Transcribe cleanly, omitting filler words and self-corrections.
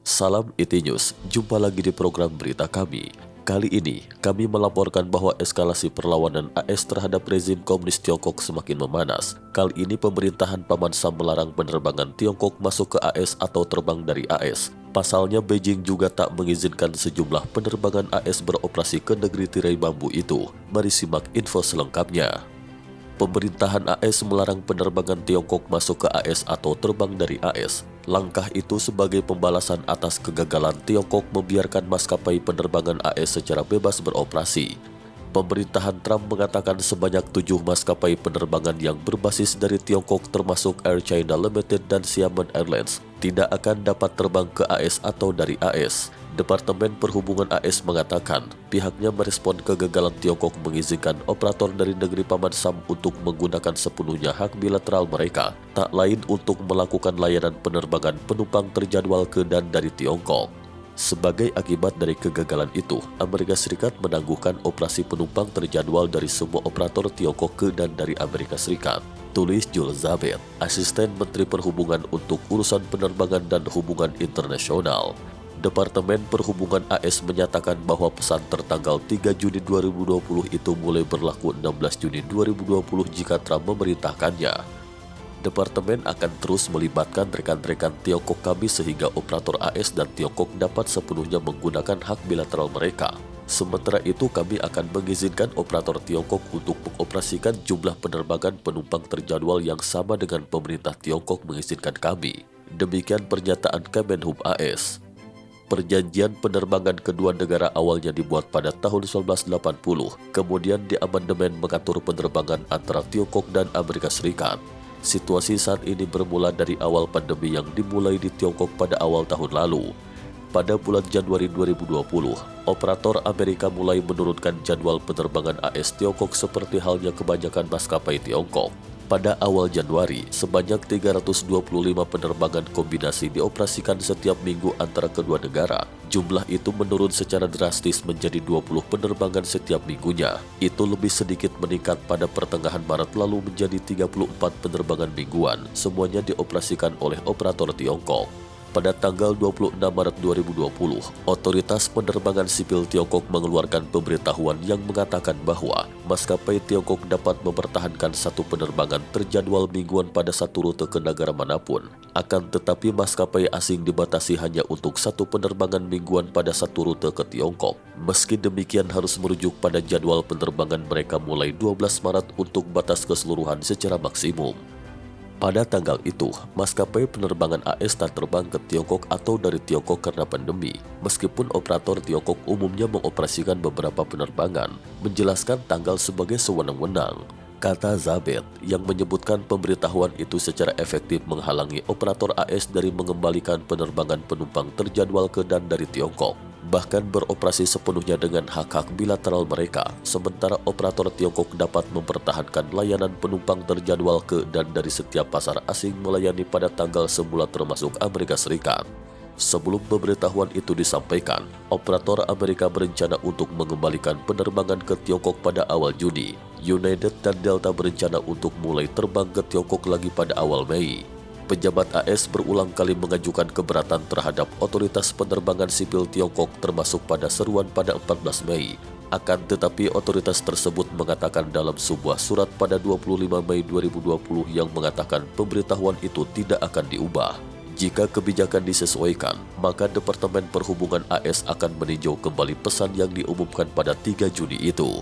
Salam IT News, jumpa lagi di program berita kami. Kali ini, kami melaporkan bahwa eskalasi perlawanan AS terhadap rezim komunis Tiongkok semakin memanas. Kali ini pemerintahan Paman Sam melarang penerbangan Tiongkok masuk ke AS atau terbang dari AS. Pasalnya, Beijing juga tak mengizinkan sejumlah penerbangan AS beroperasi ke negeri tirai bambu itu. Mari simak info selengkapnya. Pemerintahan AS melarang penerbangan Tiongkok masuk ke AS atau terbang dari AS. Langkah itu sebagai pembalasan atas kegagalan Tiongkok membiarkan maskapai penerbangan AS secara bebas beroperasi. Pemerintahan Trump mengatakan sebanyak 7 maskapai penerbangan yang berbasis dari Tiongkok termasuk Air China Limited dan Xiamen Airlines tidak akan dapat terbang ke AS atau dari AS. Departemen Perhubungan AS mengatakan pihaknya merespon kegagalan Tiongkok mengizinkan operator dari negeri Paman Sam untuk menggunakan sepenuhnya hak bilateral mereka, tak lain untuk melakukan layanan penerbangan penumpang terjadwal ke dan dari Tiongkok. Sebagai akibat dari kegagalan itu, Amerika Serikat menangguhkan operasi penumpang terjadwal dari semua operator Tiongkok ke dan dari Amerika Serikat. Tulis Jules Zabet, Asisten Menteri Perhubungan untuk Urusan Penerbangan dan Hubungan Internasional. Departemen Perhubungan AS menyatakan bahwa pesan tertanggal 3 Juni 2020 itu mulai berlaku 16 Juni 2020 jika Trump memerintahkannya. Departemen akan terus melibatkan rekan-rekan Tiongkok kami sehingga operator AS dan Tiongkok dapat sepenuhnya menggunakan hak bilateral mereka. Sementara itu kami akan mengizinkan operator Tiongkok untuk mengoperasikan jumlah penerbangan penumpang terjadwal yang sama dengan pemerintah Tiongkok mengizinkan kami. Demikian pernyataan Kemenhub AS. Perjanjian penerbangan kedua negara awalnya dibuat pada tahun 1980, kemudian diamandemen mengatur penerbangan antara Tiongkok dan Amerika Serikat. Situasi saat ini bermula dari awal pandemi yang dimulai di Tiongkok pada awal tahun lalu. Pada bulan Januari 2020, operator Amerika mulai menurunkan jadwal penerbangan AS Tiongkok seperti halnya kebanyakan maskapai Tiongkok. Pada awal Januari, sebanyak 325 penerbangan kombinasi dioperasikan setiap minggu antara kedua negara. Jumlah itu menurun secara drastis menjadi 20 penerbangan setiap minggunya. Itu lebih sedikit meningkat pada pertengahan Maret lalu menjadi 34 penerbangan mingguan, semuanya dioperasikan oleh operator Tiongkok. Pada tanggal 26 Maret 2020, Otoritas Penerbangan Sipil Tiongkok mengeluarkan pemberitahuan yang mengatakan bahwa maskapai Tiongkok dapat mempertahankan satu penerbangan terjadwal mingguan pada satu rute ke negara manapun. Akan tetapi maskapai asing dibatasi hanya untuk satu penerbangan mingguan pada satu rute ke Tiongkok. Meski demikian harus merujuk pada jadwal penerbangan mereka mulai 12 Maret untuk batas keseluruhan secara maksimum. Pada tanggal itu, maskapai penerbangan AS tak terbang ke Tiongkok atau dari Tiongkok karena pandemi. Meskipun operator Tiongkok umumnya mengoperasikan beberapa penerbangan, menjelaskan tanggal sebagai sewenang-wenang. Kata Zabet yang menyebutkan pemberitahuan itu secara efektif menghalangi operator AS dari mengembalikan penerbangan penumpang terjadwal ke dan dari Tiongkok. Bahkan beroperasi sepenuhnya dengan hak-hak bilateral mereka, sementara operator Tiongkok dapat mempertahankan layanan penumpang terjadwal ke dan dari setiap pasar asing melayani pada tanggal semula termasuk Amerika Serikat. Sebelum pemberitahuan itu disampaikan, operator Amerika berencana untuk mengembalikan penerbangan ke Tiongkok pada awal Juni. United dan Delta berencana untuk mulai terbang ke Tiongkok lagi pada awal Mei. Pejabat AS berulang kali mengajukan keberatan terhadap Otoritas Penerbangan Sipil Tiongkok termasuk pada seruan pada 14 Mei. Akan tetapi otoritas tersebut mengatakan dalam sebuah surat pada 25 Mei 2020 yang mengatakan pemberitahuan itu tidak akan diubah. Jika kebijakan disesuaikan, maka Departemen Perhubungan AS akan meninjau kembali pesan yang diumumkan pada 3 Juni itu.